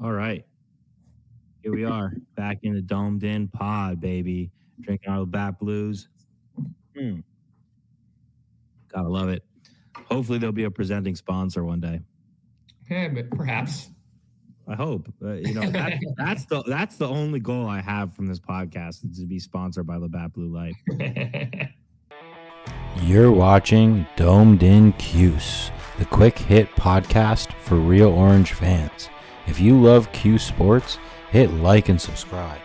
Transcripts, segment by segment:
All right. Here we are back in the domed in pod, baby. Drinking our Bat Blues. Gotta love it. Hopefully, there'll be a presenting sponsor one day. Yeah, but perhaps. I hope. That's the only goal I have from this podcast is to be sponsored by Labatt Blue Light. You're watching Domed in Cuse, the quick hit podcast for real Orange fans. If you love Cuse sports, hit like and subscribe.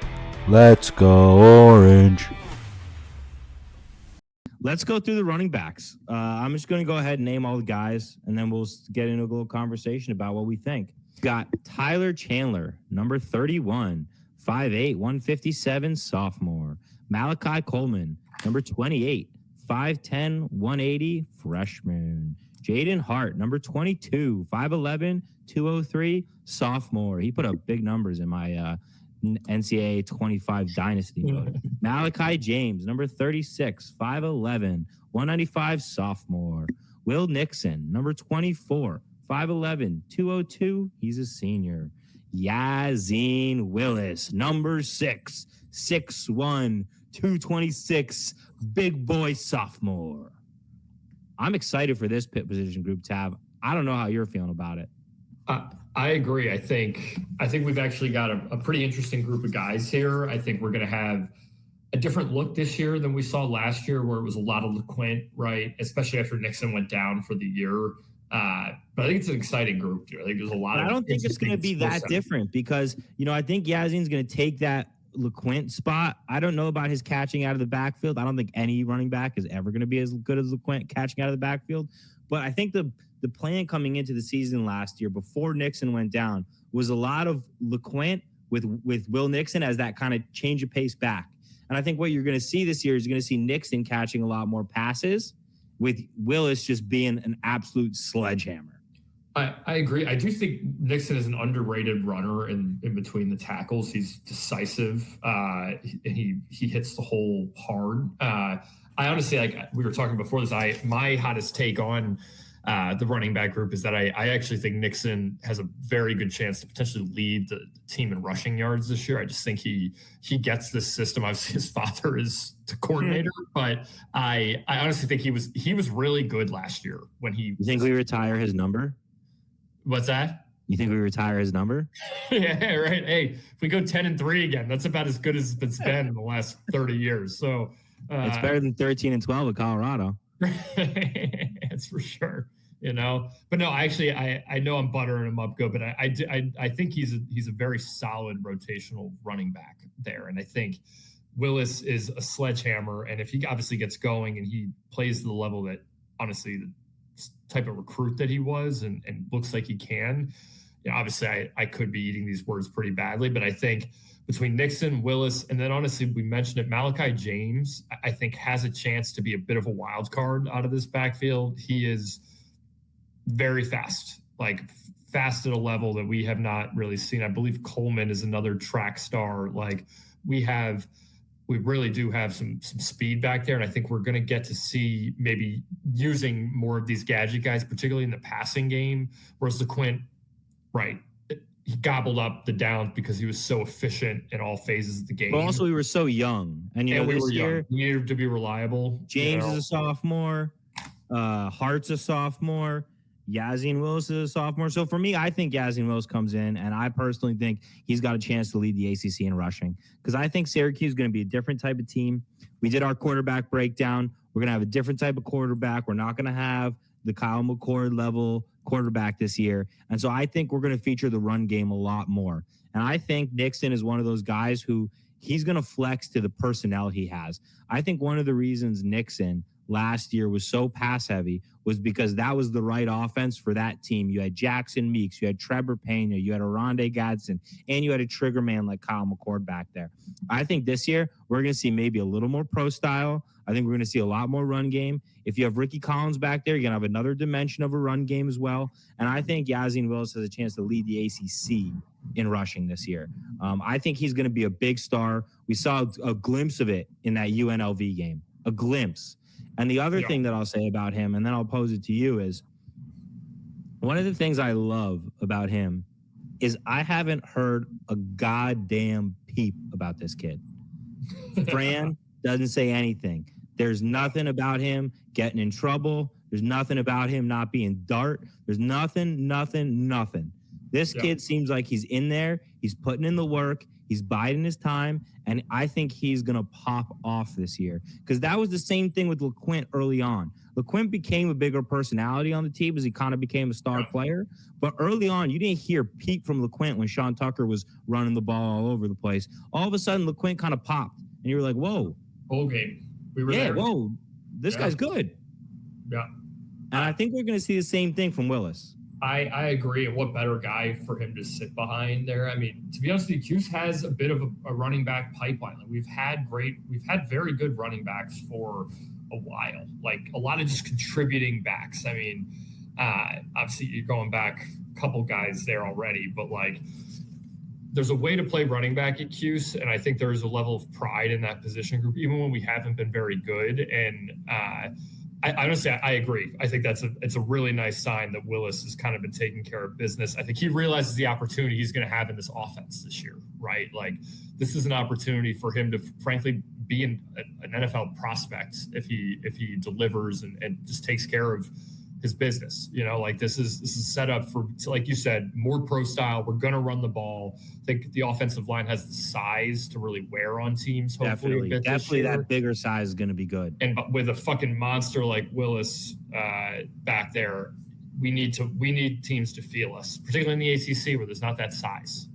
Let's go Orange. Let's go through the running backs. I'm just going to go ahead and name all the guys, and then we'll get into a little conversation about what we think. Got Tyler Chandler, number 31, 5'8", 157, sophomore. Malachi Coleman, number 28, 5'10", 180, freshman. Jaden Hart, number 22, 5'11", 203, sophomore. He put up big numbers in my NCAA 25 dynasty mode. Malachi James, number 36, 5'11", 195, sophomore. Will Nixon, number 24, 5'11", 202, he's a senior. Yazin Willis, number 6, 6'1", 226, big boy sophomore. I'm excited for this pit position group, Tab. I don't know how you're feeling about it. I agree. I think we've actually got a pretty interesting group of guys here. I think we're going to have a different look this year than we saw last year, where it was a lot of LeQuint, right? Especially after Nixon went down for the year. But I think it's an exciting group, too. I think there's a lot of. I don't think it's going to be that different because, I think Yazin's going to take that LeQuint spot. I don't know about his catching out of the backfield. I don't think any running back is ever going to be as good as LeQuint catching out of the backfield. But I think the plan coming into the season last year before Nixon went down was a lot of LeQuint with Will Nixon as that kind of change of pace back. And I think what you're going to see this year is you're going to see Nixon catching a lot more passes with Willis just being an absolute sledgehammer. I agree. I do think Nixon is an underrated runner in between the tackles. He's decisive. He hits the hole hard. I honestly, like we were talking before this, my hottest take on the running back group is that I actually think Nixon has a very good chance to potentially lead the team in rushing yards this year. I just think he gets this system. Obviously, his father is the coordinator, but I honestly think he was really good last year when he. You think we retire his number? What's that? You think we retire his number? Yeah, right. Hey, if we go 10-3 again, that's about as good as it's been in the last 30 years. So it's better than 13-12 at Colorado. That's for sure. But no, actually, I know I'm buttering him up good, but I think he's a very solid rotational running back there, and I think Willis is a sledgehammer, and if he obviously gets going and he plays to the level that honestly the type of recruit that he was and looks like he can, obviously I could be eating these words pretty badly, but I think between Nixon, Willis, and then honestly we mentioned it, Malachi James, I think has a chance to be a bit of a wild card out of this backfield. He is very fast, like fast at a level that we have not really seen. I believe Coleman is another track star. Like we really do have some speed back there. And I think we're going to get to see maybe using more of these gadget guys, particularly in the passing game, whereas LeQuint, right, he gobbled up the downs because he was so efficient in all phases of the game. But also we were so young. And, we this were year, young. We needed to be reliable. James is a sophomore. Hart's a sophomore. Yazin Willis is a sophomore. So for me, I think Yazin Willis comes in, and I personally think he's got a chance to lead the ACC in rushing because I think Syracuse is going to be a different type of team. We did our quarterback breakdown. We're going to have a different type of quarterback. We're not going to have the Kyle McCord level quarterback this year. And so I think we're going to feature the run game a lot more. And I think Nixon is one of those guys who he's going to flex to the personnel he has. I think one of the reasons Nixon last year was so pass heavy was because that was the right offense for that team. You had Jackson Meeks, you had Trevor Pena, you had Aronde Gadsden, and you had a trigger man like Kyle McCord back there. I think this year we're going to see maybe a little more pro style. I think we're going to see a lot more run game. If you have Ricky Collins back there, you're going to have another dimension of a run game as well. And I think Yazin Willis has a chance to lead the ACC in rushing this year. I think he's going to be a big star. We saw a glimpse of it in that UNLV game, a glimpse. And the other thing that I'll say about him, and then I'll pose it to you, is one of the things I love about him is I haven't heard a goddamn peep about this kid. Fran doesn't say anything. There's nothing about him getting in trouble. There's nothing about him not being dart. There's nothing. This kid seems like he's in there. He's putting in the work. He's biding his time. And I think he's going to pop off this year. Because that was the same thing with LeQuint early on. LeQuint became a bigger personality on the team as he kind of became a star player. But early on, you didn't hear peep from LeQuint when Sean Tucker was running the ball all over the place. All of a sudden, LeQuint kind of popped. And you were like, whoa. Whole game. We were there. Whoa. This guy's good. Yeah. And I think we're going to see the same thing from Willis. I agree. And what better guy for him to sit behind there? I mean, to be honest with you, Cuse has a bit of a running back pipeline. Like we've had very good running backs for a while. Like a lot of just contributing backs. I mean, obviously you're going back a couple guys there already, but like there's a way to play running back at Cuse, and I think there's a level of pride in that position group, even when we haven't been very good. And I honestly, I agree. I think it's a really nice sign that Willis has kind of been taking care of business. I think he realizes the opportunity he's going to have in this offense this year, right? Like this is an opportunity for him to frankly be an NFL prospect if he delivers and just takes care of his business. You know, like this is set up for, like you said, more pro style. We're going to run the ball. I think the offensive line has the size to really wear on teams. Definitely that bigger size is going to be good. And with a fucking monster like Willis back there, we need teams to feel us, particularly in the ACC where there's not that size.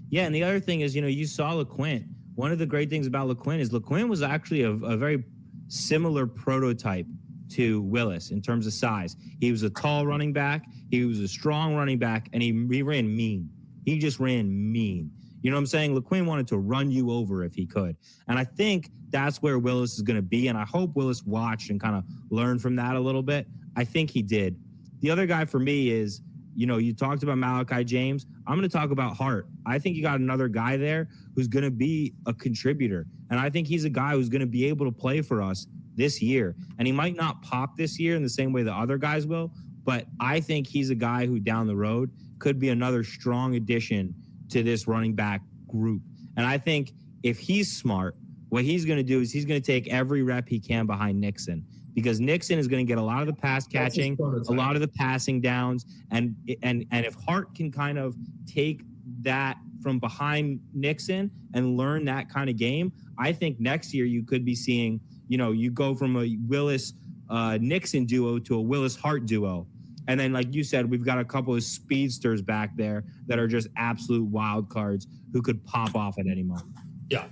Yeah, and the other thing is, you saw LeQuint. One of the great things about LeQuint is LeQuint was actually a very similar prototype to Willis in terms of size. He was a tall running back. He was a strong running back, and he ran mean. He just ran mean. You know what I'm saying? LeQuint wanted to run you over if he could. And I think that's where Willis is going to be, and I hope Willis watched and kind of learned from that a little bit. I think he did. The other guy for me is, you talked about Malachi James. I'm going to talk about Hart. I think you got another guy there who's going to be a contributor, and I think he's a guy who's going to be able to play for us this year. And he might not pop this year in the same way the other guys will, but I think he's a guy who down the road could be another strong addition to this running back group. And I think if he's smart, what he's going to do is he's going to take every rep he can behind Nixon, because Nixon is going to get a lot of the pass catching, a lot of the passing downs. And if Hart can kind of take that from behind Nixon and learn that kind of game, I think next year you could be seeing, you go from a Willis Nixon duo to a Willis Hart duo. And then, like you said, we've got a couple of speedsters back there that are just absolute wild cards who could pop off at any moment. Yeah,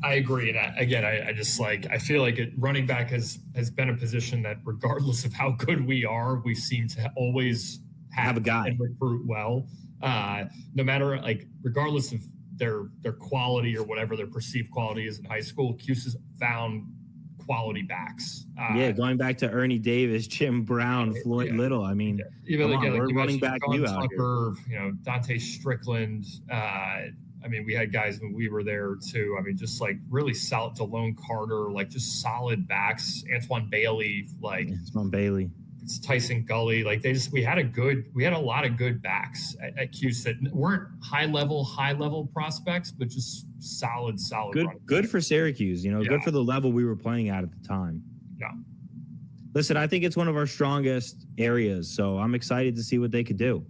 I agree. And I just I feel like running back has been a position that regardless of how good we are, we seem to always have a guy and recruit well. No matter regardless of their quality or whatever their perceived quality is in high school, Cuse has found quality backs. Going back to Ernie Davis, Jim Brown, Floyd Little. I mean, even we're running back you out Tucker, here. Dante Strickland. I mean, we had guys when we were there too. I mean, just really solid. DeLone Carter, just solid backs. Antoine Bailey, It's Tyson Gully. We had a lot of good backs at Cuse that weren't high level prospects, but just solid. Good for Syracuse, good for the level we were playing at the time. Yeah. Listen, I think it's one of our strongest areas, so I'm excited to see what they could do.